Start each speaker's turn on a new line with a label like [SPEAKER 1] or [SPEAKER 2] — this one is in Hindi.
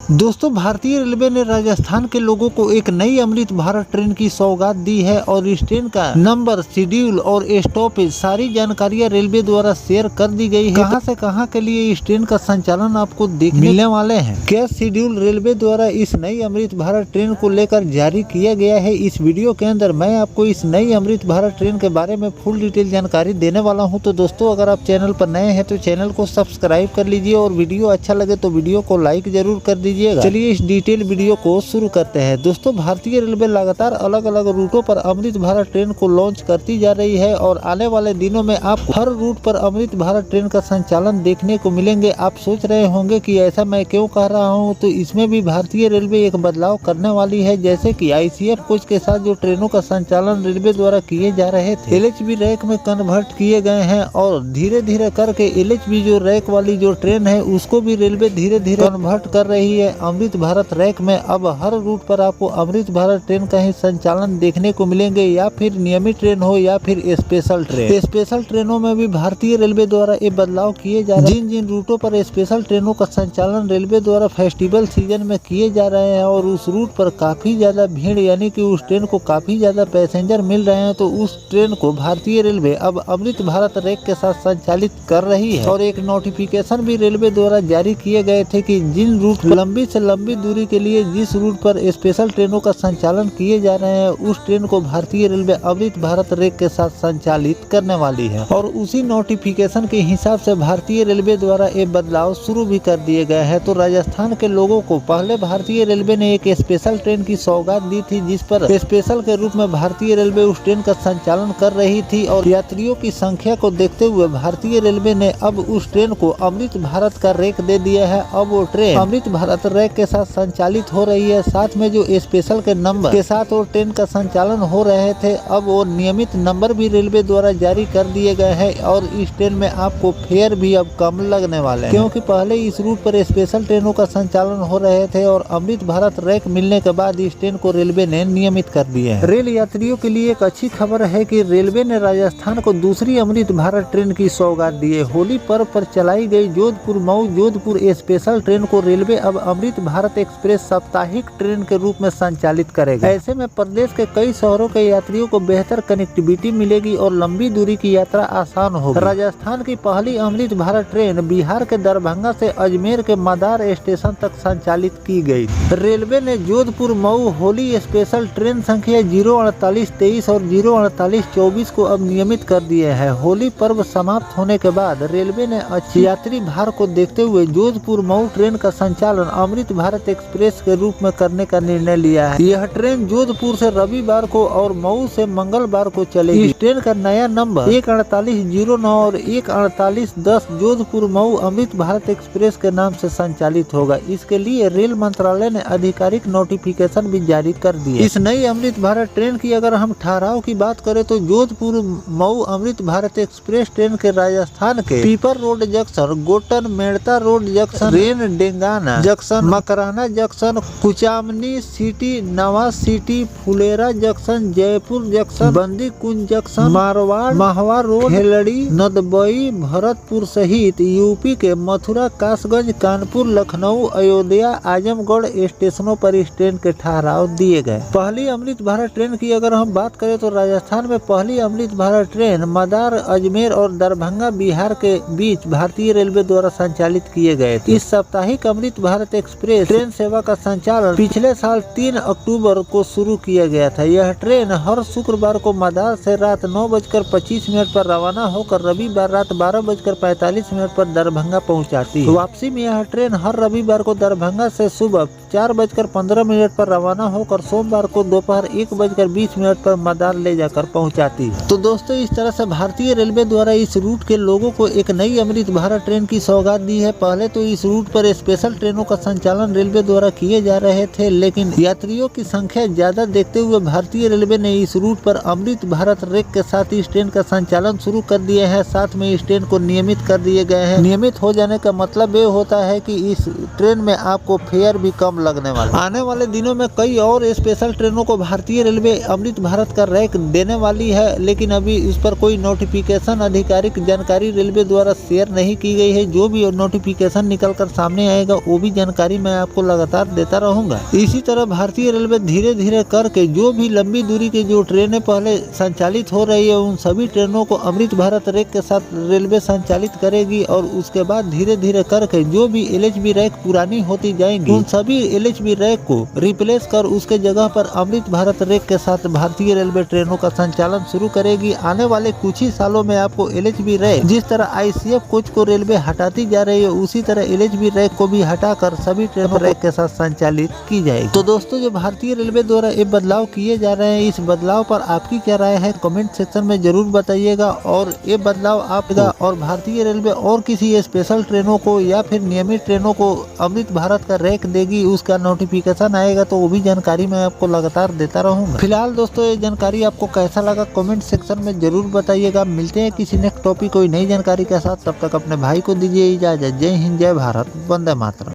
[SPEAKER 1] दोस्तों, भारतीय रेलवे ने राजस्थान के लोगों को एक नई अमृत भारत ट्रेन की सौगात दी है और इस ट्रेन का नंबर, शेड्यूल और स्टॉपेज सारी जानकारियां रेलवे द्वारा शेयर कर दी गई है। कहां से कहां के लिए इस ट्रेन का संचालन आपको देखने मिलने वाले हैं, क्या शेड्यूल रेलवे द्वारा इस नई अमृत भारत ट्रेन को लेकर जारी किया गया है। इस वीडियो के अंदर मैं आपको इस नई अमृत भारत ट्रेन के बारे में फुल डिटेल जानकारी देने वाला हूँ। तो दोस्तों, अगर आप चैनल पर नए हैं तो चैनल को सब्सक्राइब कर लीजिए और वीडियो अच्छा लगे तो वीडियो को लाइक जरूर कर दीजिए। चलिए इस डिटेल वीडियो को शुरू करते हैं। दोस्तों, भारतीय रेलवे लगातार अलग अलग रूटों पर अमृत भारत ट्रेन को लॉन्च करती जा रही है और आने वाले दिनों में आप हर रूट पर अमृत भारत ट्रेन का संचालन देखने को मिलेंगे। आप सोच रहे होंगे कि ऐसा मैं क्यों कह रहा हूं, तो इसमें भी भारतीय रेलवे एक बदलाव करने वाली है। जैसे कि ICF कोच के साथ जो ट्रेनों का संचालन रेलवे द्वारा किए जा रहे थे, LHB रैक में कन्वर्ट किए गए हैं और धीरे धीरे करके LHB जो रैक वाली जो ट्रेन है उसको भी रेलवे धीरे धीरे कन्वर्ट कर रही है अमृत भारत रैक में। अब हर रूट पर आपको अमृत भारत ट्रेन का ही संचालन देखने को मिलेंगे, या फिर नियमित ट्रेन हो या फिर स्पेशल ट्रेन। स्पेशल ट्रेनों में भी भारतीय रेलवे द्वारा ये बदलाव किए जा रहे हैं। जिन रूटों पर स्पेशल ट्रेनों का संचालन रेलवे द्वारा फेस्टिवल सीजन में किए जा रहे हैं और उस रूट पर काफी ज्यादा भीड़, यानी कि उस ट्रेन को काफी ज्यादा पैसेंजर मिल रहे हैं, तो उस ट्रेन को भारतीय रेलवे अब अमृत भारत रैक के साथ संचालित कर रही है। और एक नोटिफिकेशन भी रेलवे द्वारा जारी किए गए थे कि जिन रूट लंबी से लंबी दूरी के लिए जिस रूट पर स्पेशल ट्रेनों का संचालन किए जा रहे हैं उस ट्रेन को भारतीय रेलवे अमृत भारत रैक के साथ संचालित करने वाली है। और उसी नोटिफिकेशन के हिसाब से भारतीय रेलवे द्वारा ये बदलाव शुरू भी कर दिए गए हैं। तो राजस्थान के लोगों को पहले भारतीय रेलवे ने एक स्पेशल ट्रेन की सौगात दी थी, जिस पर स्पेशल के रूप में भारतीय रेलवे उस ट्रेन का संचालन कर रही थी। और यात्रियों की संख्या को देखते हुए भारतीय रेलवे ने अब उस ट्रेन को अमृत भारत का रैक दे दिया है। अब वो ट्रेन अमृत भारत रैक के साथ संचालित हो रही है। साथ में जो स्पेशल के नंबर के साथ वो ट्रेन का संचालन हो रहे थे, अब वो नियमित नंबर भी रेलवे द्वारा जारी कर दिए गए हैं। और इस ट्रेन में आपको फेयर भी अब कम लगने वाले हैं, क्योंकि पहले इस रूट पर स्पेशल ट्रेनों का संचालन हो रहे थे और अमृत भारत रैक मिलने के बाद इस ट्रेन को रेलवे ने नियमित कर दिया है। रेल यात्रियों के लिए एक अच्छी खबर है कि रेलवे ने राजस्थान को दूसरी अमृत भारत ट्रेन की सौगात दी है। होली पर्व पर चलाई गई जोधपुर मऊ जोधपुर स्पेशल ट्रेन को रेलवे अब अमृत भारत एक्सप्रेस साप्ताहिक ट्रेन के रूप में संचालित करेगा। ऐसे में प्रदेश के कई शहरों के यात्रियों को बेहतर कनेक्टिविटी मिलेगी और लंबी दूरी की यात्रा आसान होगी। राजस्थान की पहली अमृत भारत ट्रेन बिहार के दरभंगा से अजमेर के मदार स्टेशन तक संचालित की गई। रेलवे ने जोधपुर मऊ होली स्पेशल ट्रेन संख्या 04823 और 04824 को अब नियमित कर दिया है। होली पर्व समाप्त होने के बाद रेलवे ने अच्छी यात्री भार को देखते हुए जोधपुर मऊ ट्रेन का संचालन अमृत भारत एक्सप्रेस के रूप में करने का निर्णय लिया है। यह ट्रेन जोधपुर से रविवार को और मऊ से मंगलवार को चलेगी। इस ट्रेन का नया नंबर 14809 और 14810 जोधपुर मऊ अमृत भारत एक्सप्रेस के नाम से संचालित होगा। इसके लिए रेल मंत्रालय ने आधिकारिक नोटिफिकेशन भी जारी कर दिए। इस नई अमृत भारत ट्रेन की अगर हम ठहराव की बात करें तो जोधपुर मऊ अमृत भारत एक्सप्रेस ट्रेन के राजस्थान के Pipar road junction, Gotan Merta road junction, Ren Degana junction, Makrana junction, Kuchaman city, Nawa city, Phulera junction, Jaipur junction, Bandikui junction, Marwar Mahwa road, Helak, Nadbai, Bharatpur सहित यूपी के मथुरा, कासगंज, कानपुर, लखनऊ, अयोध्या, आजमगढ़ स्टेशनों पर इस ट्रेन के ठहराव दिए गए। पहली अमृत भारत ट्रेन की अगर हम बात करें तो राजस्थान में पहली अमृत भारत ट्रेन मदार, अजमेर और दरभंगा बिहार के बीच भारतीय रेलवे द्वारा संचालित किए गए थे। इस साप्ताहिक अमृत भारत एक्सप्रेस ट्रेन सेवा का संचालन पिछले साल 3 अक्टूबर को शुरू किया गया था। यह ट्रेन हर शुक्रवार को मदार से रात 9:25 पर रवाना होकर रविवार रात 12:45 पर दरभंगा पहुंचाती है। वापसी में यह ट्रेन हर रविवार को दरभंगा से सुबह 4:15 पर रवाना होकर सोमवार को दोपहर 1:20 पर मदार ले जाकर पहुंचाती है। तो दोस्तों, इस तरह से भारतीय रेलवे द्वारा इस रूट के लोगों को एक नई अमृत भारत ट्रेन की सौगात दी है। पहले तो इस रूट पर स्पेशल ट्रेनों का संचालन रेलवे द्वारा किए जा रहे थे, लेकिन यात्रियों की संख्या ज्यादा देखते हुए भारतीय रेलवे ने इस रूट पर अमृत भारत रैक के साथ इस ट्रेन का संचालन शुरू कर दिए हैं। साथ में इस ट्रेन को नियमित कर दिए गए हैं। नियमित हो जाने का मतलब ये होता है कि इस ट्रेन में आपको फेयर भी कम लगने वाला। आने वाले दिनों में कई और स्पेशल ट्रेनों को भारतीय रेलवे अमृत भारत का रैक देने वाली है, लेकिन अभी इस पर कोई नोटिफिकेशन, आधिकारिक जानकारी रेलवे द्वारा शेयर नहीं की गई है। जो भी नोटिफिकेशन निकल कर सामने आएगा वो भी जानकारी जानकारी मैं आपको लगातार देता रहूंगा। इसी तरह भारतीय रेलवे धीरे धीरे करके जो भी लंबी दूरी की जो ट्रेनें पहले संचालित हो रही है उन सभी ट्रेनों को अमृत भारत रैक के साथ रेलवे संचालित करेगी और उसके बाद धीरे धीरे करके जो भी LHB रैक पुरानी होती जाएंगी उन सभी LHB रैक को रिप्लेस कर उसके जगह पर अमृत भारत रैक के साथ भारतीय रेलवे ट्रेनों का संचालन शुरू करेगी। आने वाले कुछ ही सालों में आपको LHB रैक जिस तरह ICF कोच को रेलवे हटाती जा रही है उसी तरह LHB रैक को भी हटाकर सभी ट्रेन रैक के साथ संचालित की जाएगी। तो दोस्तों जो भारतीय रेलवे द्वारा ये बदलाव किए जा रहे हैं इस बदलाव पर आपकी क्या राय है कमेंट सेक्शन में जरूर बताइएगा। और ये बदलाव आपका और भारतीय रेलवे और किसी स्पेशल ट्रेनों को या फिर नियमित ट्रेनों को अमृत भारत का रैक देगी उसका नोटिफिकेशन आएगा तो वो भी जानकारी मैं आपको लगातार देता रहूंगा। फिलहाल दोस्तों ये जानकारी आपको कैसा लगा कमेंट सेक्शन में जरूर बताइएगा। मिलते हैं किसी नेक्स्ट टॉपिक कोई नई जानकारी के साथ, तब तक अपने भाई को दीजिए इजाजत। जय हिंद जय भारत, वंदे मातरम।